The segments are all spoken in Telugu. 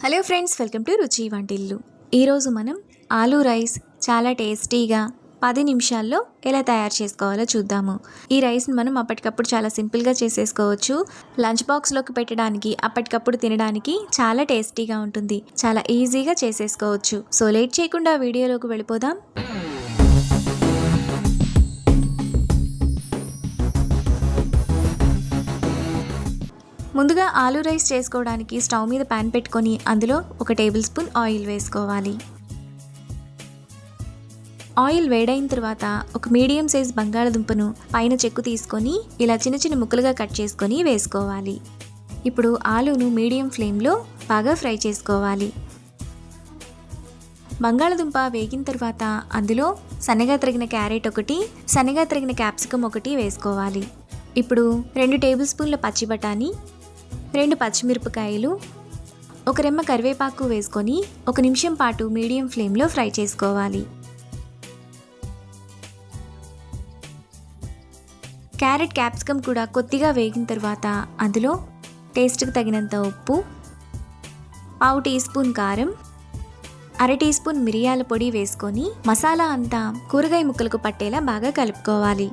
హలో ఫ్రెండ్స్, వెల్కమ్ టు రుచి వంటిల్లు. ఈరోజు మనం ఆలూ రైస్ చాలా టేస్టీగా 10 నిమిషాల్లో ఎలా తయారు చేసుకోవాలో చూద్దాము. ఈ రైస్ని మనం అప్పటికప్పుడు చాలా సింపుల్గా చేసేసుకోవచ్చు. లంచ్ బాక్స్లోకి పెట్టడానికి, అప్పటికప్పుడు తినడానికి చాలా టేస్టీగా ఉంటుంది. చాలా ఈజీగా చేసేసుకోవచ్చు. సో లేట్ చేయకుండా వీడియోలోకి వెళ్ళిపోదాం. ముందుగా ఆలూ రైస్ చేసుకోవడానికి స్టవ్ మీద పాన్ పెట్టుకొని అందులో 1 టేబుల్ స్పూన్ ఆయిల్ వేసుకోవాలి. ఆయిల్ వేడైన తర్వాత ఒక మీడియం సైజ్ బంగాళదుంపను పైన చెక్కు తీసుకొని ఇలా చిన్న చిన్న ముక్కలుగా కట్ చేసుకొని వేసుకోవాలి. ఇప్పుడు ఆలూను మీడియం ఫ్లేమ్లో బాగా ఫ్రై చేసుకోవాలి. బంగాళదుంప వేగిన తర్వాత అందులో సన్నగా తరిగిన క్యారెట్ ఒకటి, సన్నగా తరిగిన క్యాప్సికమ్ ఒకటి వేసుకోవాలి. ఇప్పుడు 2 టేబుల్ స్పూన్ల పచ్చి బఠానీ, 2 పచ్చిమిరపకాయలు, 1 రెమ్మ కరివేపాకు వేసుకొని 1 నిమిషం పాటు మీడియం ఫ్లేమ్లో ఫ్రై చేసుకోవాలి. క్యారెట్ క్యాప్సికమ్ కూడా కొద్దిగా వేగిన తర్వాత అందులో టేస్ట్కి తగినంత ఉప్పు, 1/2 టీ స్పూన్ కారం, 1/2 టీ స్పూన్ మిరియాల పొడి వేసుకొని మసాలా అంతా కూరగాయ ముక్కలకు పట్టేలా బాగా కలుపుకోవాలి.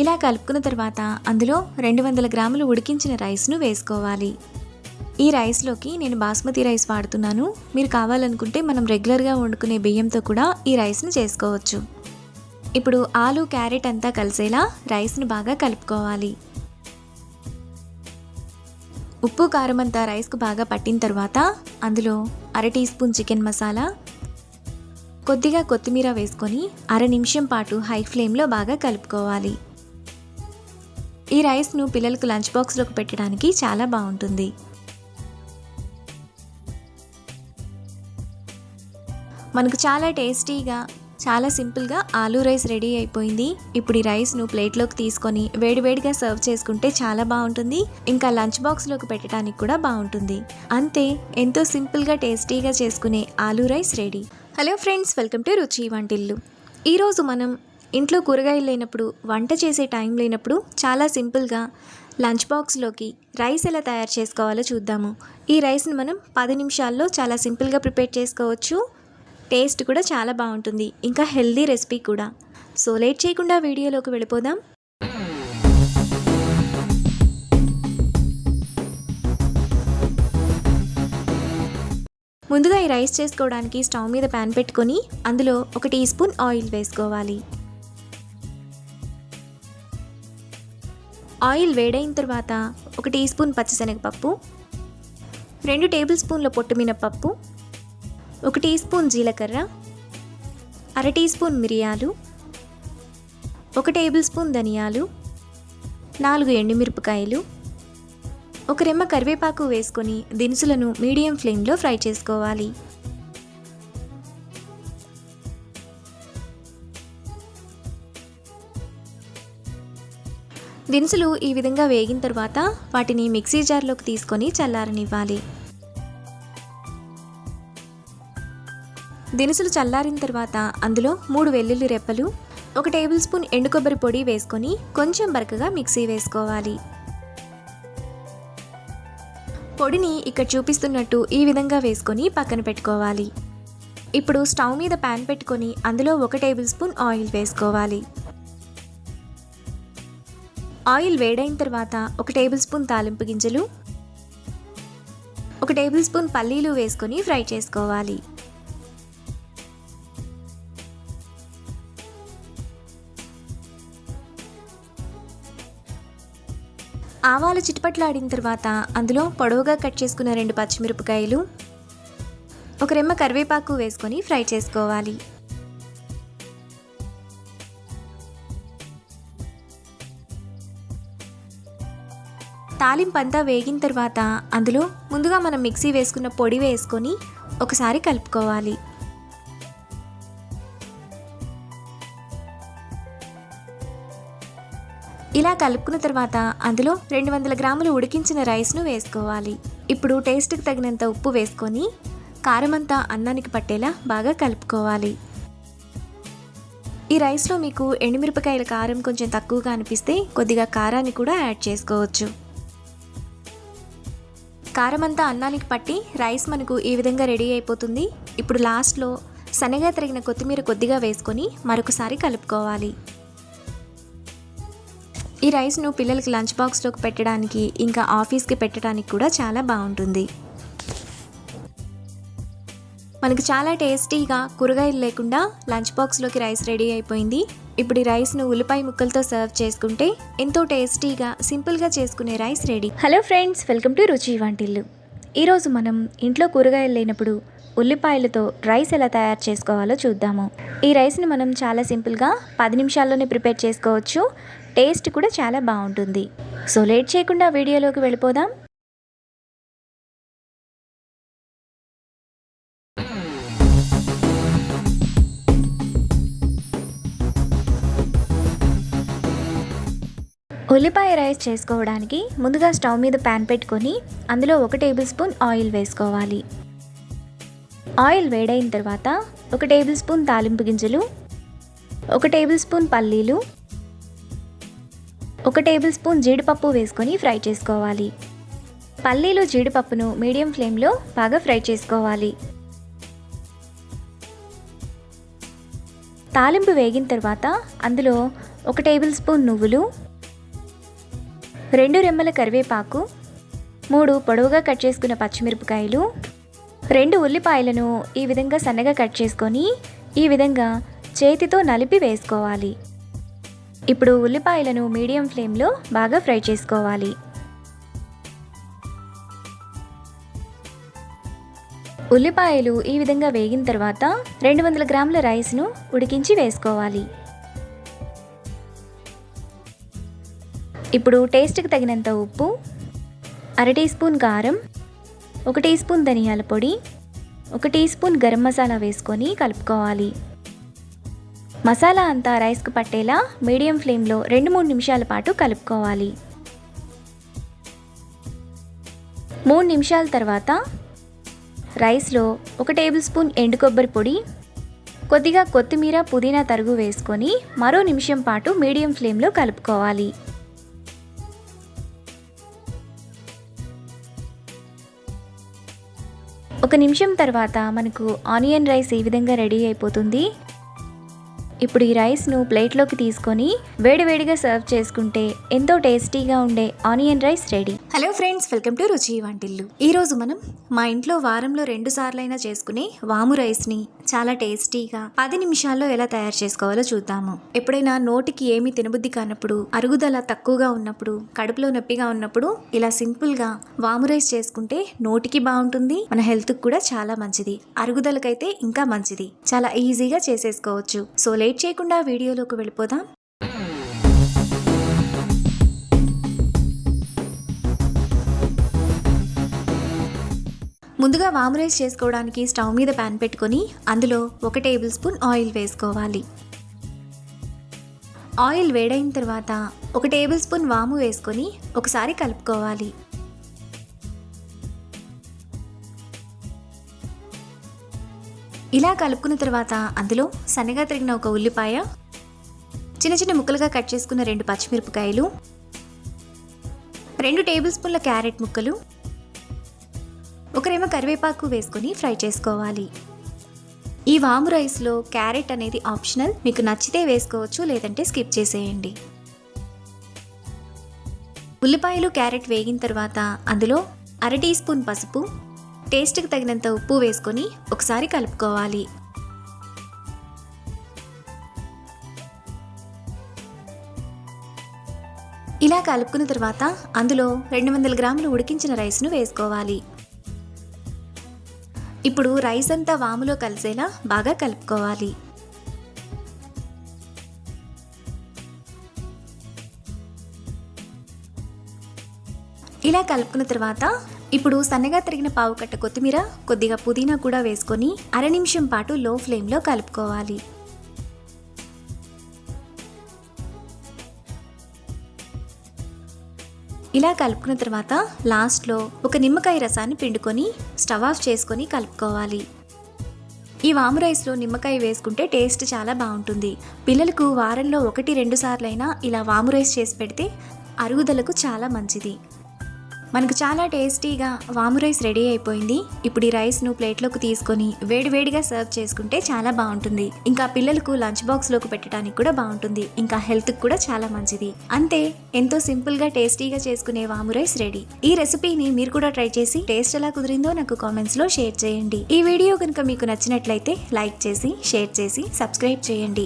ఇలా కలుపుకున్న తర్వాత అందులో 200 గ్రాములు ఉడికించిన రైస్ను వేసుకోవాలి. ఈ రైస్లోకి నేను బాస్మతి రైస్ వాడుతున్నాను. మీరు కావాలనుకుంటే మనం రెగ్యులర్గా వండుకునే బియ్యంతో కూడా ఈ రైస్ను చేసుకోవచ్చు. ఇప్పుడు ఆలు క్యారెట్ అంతా కలిసేలా రైస్ను బాగా కలుపుకోవాలి. ఉప్పు కారం అంతా రైస్కు బాగా పట్టిన తర్వాత అందులో 1/2 టీ స్పూన్ చికెన్ మసాలా, కొద్దిగా కొత్తిమీర వేసుకొని 1/2 నిమిషం పాటు హై ఫ్లేమ్లో బాగా కలుపుకోవాలి. ఈ రైస్ను పిల్లలకు లంచ్ బాక్స్లోకి పెట్టడానికి చాలా బాగుంటుంది. మనకు చాలా టేస్టీగా, చాలా సింపుల్గా ఆలూ రైస్ రెడీ అయిపోయింది. ఇప్పుడు ఈ రైస్ను ప్లేట్లోకి తీసుకొని వేడివేడిగా సర్వ్ చేసుకుంటే చాలా బాగుంటుంది. ఇంకా లంచ్ బాక్స్లోకి పెట్టడానికి కూడా బాగుంటుంది. అంతే, ఎంతో సింపుల్గా టేస్టీగా చేసుకునే aloo rice ready. Hello friends, welcome to రుచి వంటిల్లు. ఈరోజు మనం ఇంట్లో కూరగాయలు లేనప్పుడు, వంట చేసే టైం లేనప్పుడు చాలా సింపుల్గా లంచ్ బాక్స్లోకి రైస్ ఎలా తయారు చేసుకోవాలో చూద్దాము. ఈ రైస్ని మనం 10 నిమిషాల్లో చాలా సింపుల్గా ప్రిపేర్ చేసుకోవచ్చు. టేస్ట్ కూడా చాలా బాగుంటుంది. ఇంకా హెల్దీ రెసిపీ కూడా. సో లేట్ చేయకుండా వీడియోలోకి వెళ్ళిపోదాం. ముందుగా ఈ రైస్ చేసుకోవడానికి స్టవ్ మీద ప్యాన్ పెట్టుకొని అందులో 1 టీ స్పూన్ ఆయిల్ వేసుకోవాలి. ఆయిల్ వేడైన తర్వాత 1 టీ స్పూన్ పచ్చిశనగపప్పు, 2 టేబుల్ స్పూన్ల పొట్టు మినపప్పు, 1 టీ స్పూన్ జీలకర్ర, 1/2 టీ స్పూన్ మిరియాలు, 1 టేబుల్ స్పూన్ ధనియాలు, 4 ఎండుమిరపకాయలు, 1 రెమ్మ కరివేపాకు వేసుకొని దినుసులను మీడియం ఫ్లేమ్లో ఫ్రై చేసుకోవాలి. దినుసులు ఈ విధంగా వేగిన తర్వాత వాటిని మిక్సీ జార్లోకి తీసుకొని చల్లారనివ్వాలి. దినుసులు చల్లారిన తర్వాత అందులో 3 వెల్లుల్లి రెప్పలు, 1 టేబుల్ స్పూన్ ఎండు కొబ్బరి పొడి వేసుకొని కొంచెం బరకగా మిక్సీ వేసుకోవాలి. పొడిని ఇక్కడ చూపిస్తున్నట్టు ఈ విధంగా వేసుకొని పక్కన పెట్టుకోవాలి. ఇప్పుడు స్టవ్ మీద ప్యాన్ పెట్టుకొని అందులో 1 టేబుల్ స్పూన్ ఆయిల్ వేసుకోవాలి. ఆయిల్ వేడైన తర్వాత 1 టేబుల్ స్పూన్ తాలింపు గింజలు, 1 టేబుల్ స్పూన్ పల్లీలు వేసుకొని ఫ్రై చేసుకోవాలి. ఆవాలు చిటపట్లాడిన తర్వాత అందులో పొడవుగా కట్ చేసుకున్న 2 పచ్చిమిరపకాయలు, 1 రెమ్మ కరివేపాకు వేసుకొని ఫ్రై చేసుకోవాలి. తాలింపు అంతా వేగిన తర్వాత అందులో ముందుగా మనం మిక్సీ వేసుకున్న పొడి వేసుకొని ఒకసారి కలుపుకోవాలి. ఇలా కలుపుకున్న తర్వాత అందులో 200 గ్రాములు ఉడికించిన రైస్ను వేసుకోవాలి. ఇప్పుడు టేస్ట్కి తగినంత ఉప్పు వేసుకొని కారం అంతా అన్నానికి పట్టేలా బాగా కలుపుకోవాలి. ఈ రైస్లో మీకు ఎండుమిరపకాయల కారం కొంచెం తక్కువగా అనిపిస్తే కొద్దిగా కారాన్ని కూడా యాడ్ చేసుకోవచ్చు. కారం అంతా అన్నానికి పట్టి రైస్ మనకు ఈ విధంగా రెడీ అయిపోతుంది. ఇప్పుడు లాస్ట్లో సన్నగా తరిగిన కొత్తిమీర కొద్దిగా వేసుకొని మరొకసారి కలుపుకోవాలి. ఈ రైస్ను పిల్లలకి లంచ్ బాక్స్లోకి పెట్టడానికి ఇంకా ఆఫీస్కి పెట్టడానికి కూడా చాలా బాగుంటుంది. మనకు చాలా టేస్టీగా కూరగాయలు లేకుండా లంచ్ బాక్స్లోకి రైస్ రెడీ అయిపోయింది. ఇప్పుడు ఈ రైస్ను ఉల్లిపాయ ముక్కలతో సర్వ్ చేసుకుంటే ఎంతో టేస్టీగా సింపుల్గా చేసుకునే rice ready. Hello friends, welcome to రుచి వంటిల్లు. ఈరోజు మనం ఇంట్లో కూరగాయలు లేనప్పుడు ఉల్లిపాయలతో రైస్ ఎలా తయారు చేసుకోవాలో చూద్దాము. ఈ రైస్ని మనం చాలా సింపుల్గా 10 నిమిషాల్లోనే ప్రిపేర్ చేసుకోవచ్చు. టేస్ట్ కూడా చాలా బాగుంటుంది. సో లేట్ చేయకుండా వీడియోలోకి వెళ్ళిపోదాం. ఉల్లిపాయ రైస్ చేసుకోవడానికి ముందుగా స్టవ్ మీద ప్యాన్ పెట్టుకొని అందులో 1 టేబుల్ స్పూన్ ఆయిల్ వేసుకోవాలి. ఆయిల్ వేడైన తర్వాత 1 టేబుల్ స్పూన్ తాలింపు గింజలు, 1 టేబుల్ స్పూన్ పల్లీలు, 1 టేబుల్ స్పూన్ జీడిపప్పు వేసుకొని ఫ్రై చేసుకోవాలి. పల్లీలు జీడిపప్పును మీడియం ఫ్లేమ్లో బాగా ఫ్రై చేసుకోవాలి. తాలింపు వేగిన తర్వాత అందులో 1 టేబుల్ స్పూన్ నువ్వులు, 2 రెమ్మల కరివేపాకు, 3 పొడవుగా కట్ చేసుకున్న పచ్చిమిరపకాయలు, 2 ఉల్లిపాయలను ఈ విధంగా సన్నగా కట్ చేసుకొని ఈ విధంగా చేతితో నలిపి వేసుకోవాలి. ఇప్పుడు ఉల్లిపాయలను మీడియం ఫ్లేమ్లో బాగా ఫ్రై చేసుకోవాలి. ఉల్లిపాయలు ఈ విధంగా వేగిన తర్వాత 200 గ్రాముల రైస్ను ఉడికించి వేసుకోవాలి. ఇప్పుడు టేస్ట్కి తగినంత ఉప్పు, 1/2 టీ స్పూన్ కారం, 1 టీ స్పూన్ ధనియాల పొడి, 1 టీ స్పూన్ గరం మసాలా వేసుకొని కలుపుకోవాలి. మసాలా అంతా రైస్కు పట్టేలా మీడియం ఫ్లేమ్లో 2-3 నిమిషాల పాటు కలుపుకోవాలి. 3 నిమిషాల తర్వాత రైస్లో 1 టేబుల్ స్పూన్ ఎండు కొబ్బరి పొడి, కొద్దిగా కొత్తిమీర పుదీనా తరుగు వేసుకొని మరో నిమిషం పాటు మీడియం ఫ్లేమ్లో కలుపుకోవాలి. 1 నిమిషం తర్వాత మనకు ఆనియన్ రైస్ ఈ విధంగా రెడీ అయిపోతుంది. ఇప్పుడు ఈ రైస్ను ప్లేట్లోకి తీసుకొని వేడివేడిగా సర్వ్ చేసుకుంటే ఎంతో టేస్టీగా ఉండే onion rice ready. Hello friends, welcome to రుచి వంటిల్లు. ఈరోజు మనం మా ఇంట్లో వారంలో 2 సార్లైనా చేసుకునే వాము రైస్ని చాలా టేస్టీగా 10 నిమిషాల్లో ఎలా తయారు చేసుకోవాలో చూద్దాము. ఎప్పుడైనా నోటికి ఏమీ తినబుద్ధి కానప్పుడు, అరుగుదల తక్కువగా ఉన్నప్పుడు, కడుపులో నొప్పిగా ఉన్నప్పుడు ఇలా సింపుల్గా వాము రైస్ చేసుకుంటే నోటికి బాగుంటుంది, మన హెల్త్కి కూడా చాలా మంచిది, అరుగుదలకైతే ఇంకా మంచిది. చాలా ఈజీగా చేసేసుకోవచ్చు. సో లేట్ చేయకుండా వీడియోలోకి వెళ్ళిపోదాం. ముందుగా వాము రైస్ చేసుకోవడానికి స్టవ్ మీద ప్యాన్ పెట్టుకొని అందులో 1 టేబుల్ స్పూన్ ఆయిల్ వేసుకోవాలి. ఆయిల్ వేడైన తర్వాత 1 టేబుల్ స్పూన్ వాము వేసుకొని ఒకసారి కలుపుకోవాలి. ఇలా కలుపుకున్న తర్వాత అందులో సన్నగా తరిగిన 1 ఉల్లిపాయ, చిన్న చిన్న ముక్కలుగా కట్ చేసుకున్న 2 పచ్చిమిరపకాయలు, 2 టేబుల్ స్పూన్ల క్యారెట్ ముక్కలు, 1 రెమ్మ కరివేపాకు వేసుకొని ఫ్రై చేసుకోవాలి. ఈ వాము రైస్లో క్యారెట్ అనేది ఆప్షనల్, మీకు నచ్చితే వేసుకోవచ్చు, లేదంటే స్కిప్ చేసేయండి. ఉల్లిపాయలు క్యారెట్ వేగిన తర్వాత అందులో 1/2 టీ స్పూన్ పసుపు, టేస్ట్కి తగినంత ఉప్పు వేసుకొని ఒకసారి కలుపుకోవాలి. ఇలా కలుపుకున్న తర్వాత అందులో 200 గ్రాములు ఉడికించిన రైస్ను వేసుకోవాలి. ఇప్పుడు రైస్ అంతా వాములో కలిసేలా బాగా కలుపుకోవాలి. ఇలా కలుపుకున్న తర్వాత ఇప్పుడు సన్నగా తరిగిన పావు కట్ట కొత్తిమీర, కొద్దిగా పుదీనా కూడా వేసుకొని 1/2 నిమిషం పాటు లో ఫ్లేమ్లో కలుపుకోవాలి. ఇలా కలుపుకున్న తర్వాత లాస్ట్లో 1 నిమ్మకాయ రసాన్ని పిండుకొని స్టవ్ ఆఫ్ చేసుకొని కలుపుకోవాలి. ఈ వాము రైస్లో నిమ్మకాయ వేసుకుంటే టేస్ట్ చాలా బాగుంటుంది. పిల్లలకు వారంలో 1-2 సార్లైనా ఇలా వాము రైస్ చేసి పెడితే అరుగుదలకు చాలా మంచిది. మనకు చాలా టేస్టీగా వాము రైస్ రెడీ అయిపోయింది. ఇప్పుడు ఈ రైస్ను ప్లేట్లోకి తీసుకొని వేడివేడిగా సర్వ్ చేసుకుంటే చాలా బాగుంటుంది. ఇంకా పిల్లలకు లంచ్ బాక్స్లోకి పెట్టడానికి కూడా బాగుంటుంది. ఇంకా హెల్త్కి కూడా చాలా మంచిది. అంతే, ఎంతో సింపుల్గా టేస్టీగా చేసుకునే వాము రైస్ రెడీ. ఈ రెసిపీని మీరు కూడా ట్రై చేసి టేస్ట్ ఎలా కుదిరిందో నాకు కామెంట్స్లో షేర్ చేయండి. ఈ వీడియో కనుక మీకు నచ్చినట్లయితే లైక్ చేసి, షేర్ చేసి, సబ్స్క్రైబ్ చేయండి.